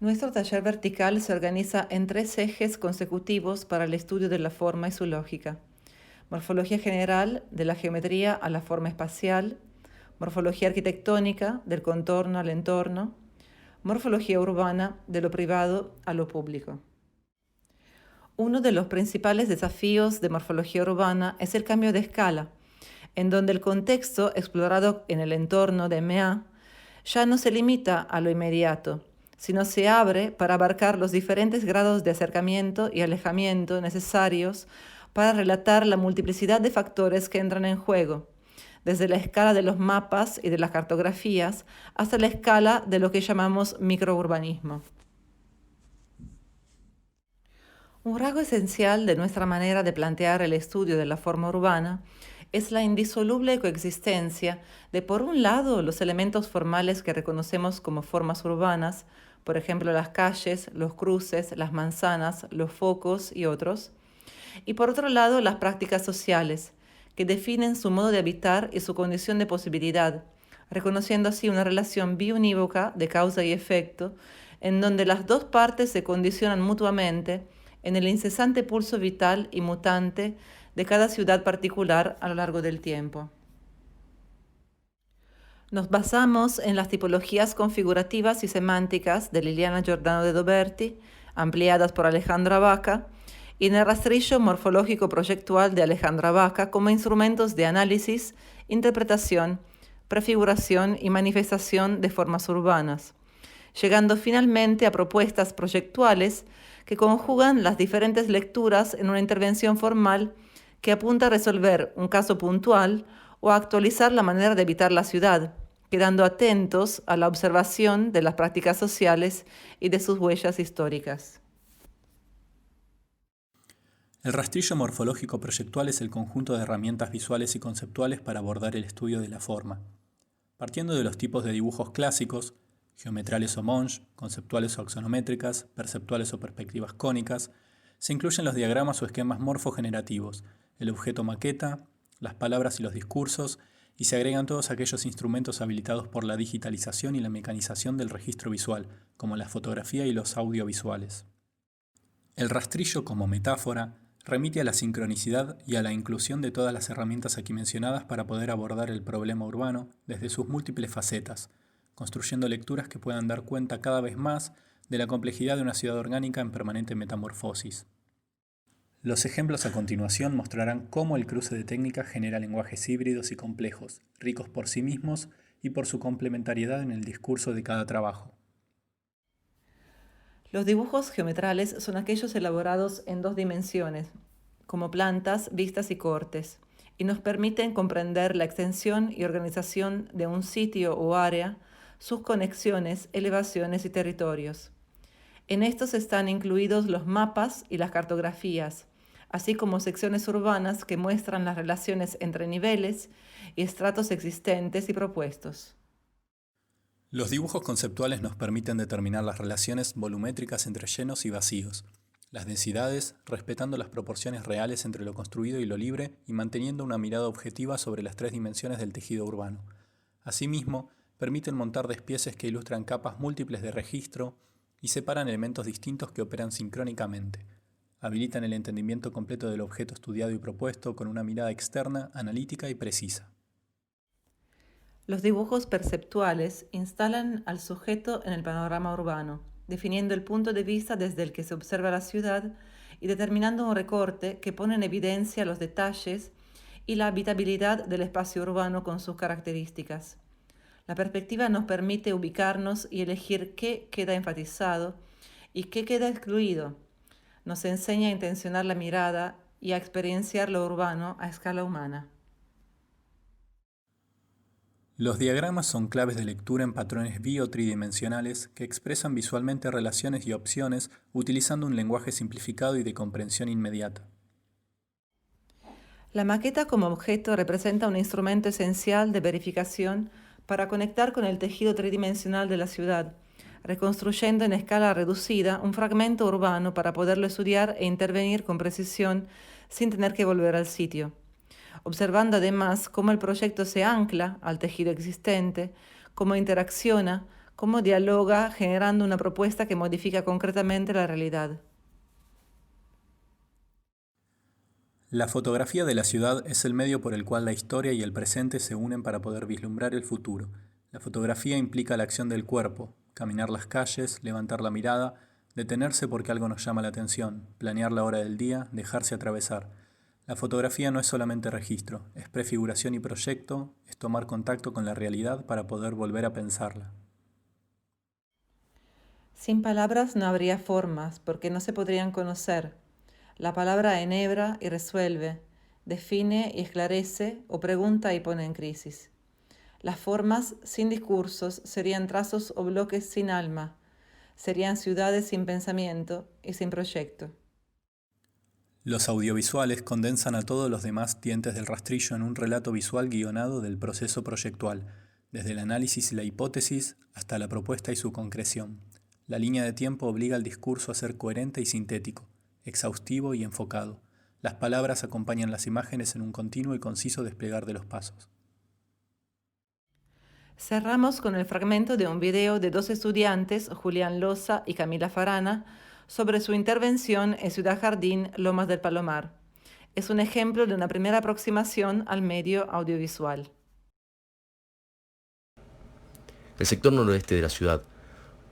Nuestro taller vertical se organiza en tres ejes consecutivos para el estudio de la forma y su lógica. Morfología general, de la geometría a la forma espacial, morfología arquitectónica, del contorno al entorno, morfología urbana, de lo privado a lo público. Uno de los principales desafíos de morfología urbana es el cambio de escala, en donde el contexto explorado en el entorno de MA ya no se limita a lo inmediato, sino se abre para abarcar los diferentes grados de acercamiento y alejamiento necesarios para relatar la multiplicidad de factores que entran en juego, desde la escala de los mapas y de las cartografías hasta la escala de lo que llamamos microurbanismo. Un rasgo esencial de nuestra manera de plantear el estudio de la forma urbana es la indisoluble coexistencia de, por un lado, los elementos formales que reconocemos como formas urbanas, por ejemplo, las calles, los cruces, las manzanas, los focos y otros, y por otro lado, las prácticas sociales, que definen su modo de habitar y su condición de posibilidad, reconociendo así una relación biunívoca de causa y efecto, en donde las dos partes se condicionan mutuamente en el incesante pulso vital y mutante de cada ciudad particular a lo largo del tiempo. Nos basamos en las tipologías configurativas y semánticas de Liliana Giordano de Doberti, ampliadas por Alejandra Vaca, y en el rastrillo morfológico proyectual de Alejandra Vaca como instrumentos de análisis, interpretación, prefiguración y manifestación de formas urbanas, llegando finalmente a propuestas proyectuales que conjugan las diferentes lecturas en una intervención formal que apunta a resolver un caso puntual o a actualizar la manera de habitar la ciudad, quedando atentos a la observación de las prácticas sociales y de sus huellas históricas. El rastrillo morfológico proyectual es el conjunto de herramientas visuales y conceptuales para abordar el estudio de la forma. Partiendo de los tipos de dibujos clásicos, geometrales o Monge, conceptuales o axonométricas, perceptuales o perspectivas cónicas, se incluyen los diagramas o esquemas morfogenerativos, el objeto maqueta, las palabras y los discursos, y se agregan todos aquellos instrumentos habilitados por la digitalización y la mecanización del registro visual, como la fotografía y los audiovisuales. El rastrillo como metáfora remite a la sincronicidad y a la inclusión de todas las herramientas aquí mencionadas para poder abordar el problema urbano desde sus múltiples facetas, construyendo lecturas que puedan dar cuenta cada vez más de la complejidad de una ciudad orgánica en permanente metamorfosis. Los ejemplos a continuación mostrarán cómo el cruce de técnicas genera lenguajes híbridos y complejos, ricos por sí mismos y por su complementariedad en el discurso de cada trabajo. Los dibujos geometrales son aquellos elaborados en dos dimensiones, como plantas, vistas y cortes, y nos permiten comprender la extensión y organización de un sitio o área, sus conexiones, elevaciones y territorios. En estos están incluidos los mapas y las cartografías, así como secciones urbanas que muestran las relaciones entre niveles y estratos existentes y propuestos. Los dibujos conceptuales nos permiten determinar las relaciones volumétricas entre llenos y vacíos, las densidades, respetando las proporciones reales entre lo construido y lo libre y manteniendo una mirada objetiva sobre las tres dimensiones del tejido urbano. Asimismo, permiten montar despieces que ilustran capas múltiples de registro y separan elementos distintos que operan sincrónicamente. Habilitan el entendimiento completo del objeto estudiado y propuesto con una mirada externa, analítica y precisa. Los dibujos perceptuales instalan al sujeto en el panorama urbano, definiendo el punto de vista desde el que se observa la ciudad y determinando un recorte que pone en evidencia los detalles y la habitabilidad del espacio urbano con sus características. La perspectiva nos permite ubicarnos y elegir qué queda enfatizado y qué queda excluido. Nos enseña a intencionar la mirada y a experienciar lo urbano a escala humana. Los diagramas son claves de lectura en patrones bio-tridimensionales que expresan visualmente relaciones y opciones utilizando un lenguaje simplificado y de comprensión inmediata. La maqueta como objeto representa un instrumento esencial de verificación para conectar con el tejido tridimensional de la ciudad, reconstruyendo en escala reducida un fragmento urbano para poderlo estudiar e intervenir con precisión sin tener que volver al sitio, observando además cómo el proyecto se ancla al tejido existente, cómo interacciona, cómo dialoga generando una propuesta que modifica concretamente la realidad. La fotografía de la ciudad es el medio por el cual la historia y el presente se unen para poder vislumbrar el futuro. La fotografía implica la acción del cuerpo, caminar las calles, levantar la mirada, detenerse porque algo nos llama la atención, planear la hora del día, dejarse atravesar. La fotografía no es solamente registro, es prefiguración y proyecto, es tomar contacto con la realidad para poder volver a pensarla. Sin palabras no habría formas, porque no se podrían conocer. La palabra enhebra y resuelve, define y esclarece o pregunta y pone en crisis. Las formas sin discursos serían trazos o bloques sin alma, serían ciudades sin pensamiento y sin proyecto. Los audiovisuales condensan a todos los demás dientes del rastrillo en un relato visual guionado del proceso proyectual, desde el análisis y la hipótesis hasta la propuesta y su concreción. La línea de tiempo obliga al discurso a ser coherente y sintético, exhaustivo y enfocado. Las palabras acompañan las imágenes en un continuo y conciso desplegar de los pasos. Cerramos con el fragmento de un video de dos estudiantes, Julián Loza y Camila Farana, sobre su intervención en Ciudad Jardín, Lomas del Palomar. Es un ejemplo de una primera aproximación al medio audiovisual. El sector noroeste de la ciudad,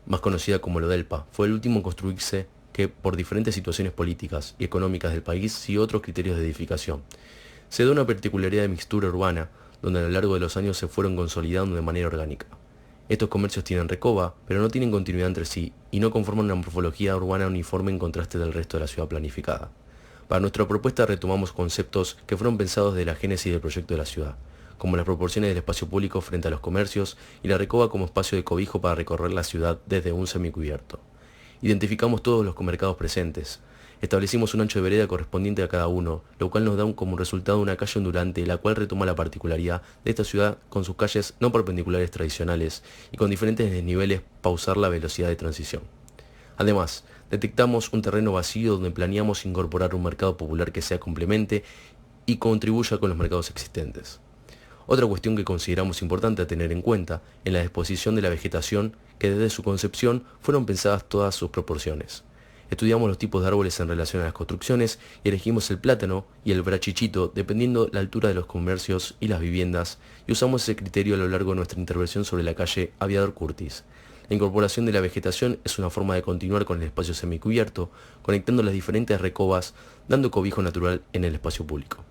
más conocida como Lodelpa, fue el último en construirse que, por diferentes situaciones políticas y económicas del país, siguió otros criterios de edificación. Se da una particularidad de mixtura urbana, donde a lo largo de los años se fueron consolidando de manera orgánica. Estos comercios tienen recoba, pero no tienen continuidad entre sí y no conforman una morfología urbana uniforme en contraste del resto de la ciudad planificada. Para nuestra propuesta retomamos conceptos que fueron pensados desde la génesis del proyecto de la ciudad, como las proporciones del espacio público frente a los comercios y la recoba como espacio de cobijo para recorrer la ciudad desde un semicubierto. Identificamos todos los comercados presentes. Establecimos un ancho de vereda correspondiente a cada uno, lo cual nos da como resultado una calle ondulante, la cual retoma la particularidad de esta ciudad con sus calles no perpendiculares tradicionales y con diferentes desniveles pausar la velocidad de transición. Además, detectamos un terreno vacío donde planeamos incorporar un mercado popular que sea complemente y contribuya con los mercados existentes. Otra cuestión que consideramos importante a tener en cuenta en la disposición de la vegetación, que desde su concepción fueron pensadas todas sus proporciones. Estudiamos los tipos de árboles en relación a las construcciones y elegimos el plátano y el brachichito dependiendo la altura de los comercios y las viviendas, y usamos ese criterio a lo largo de nuestra intervención sobre la calle Aviador Curtis. La incorporación de la vegetación es una forma de continuar con el espacio semicubierto, conectando las diferentes recobas, dando cobijo natural en el espacio público.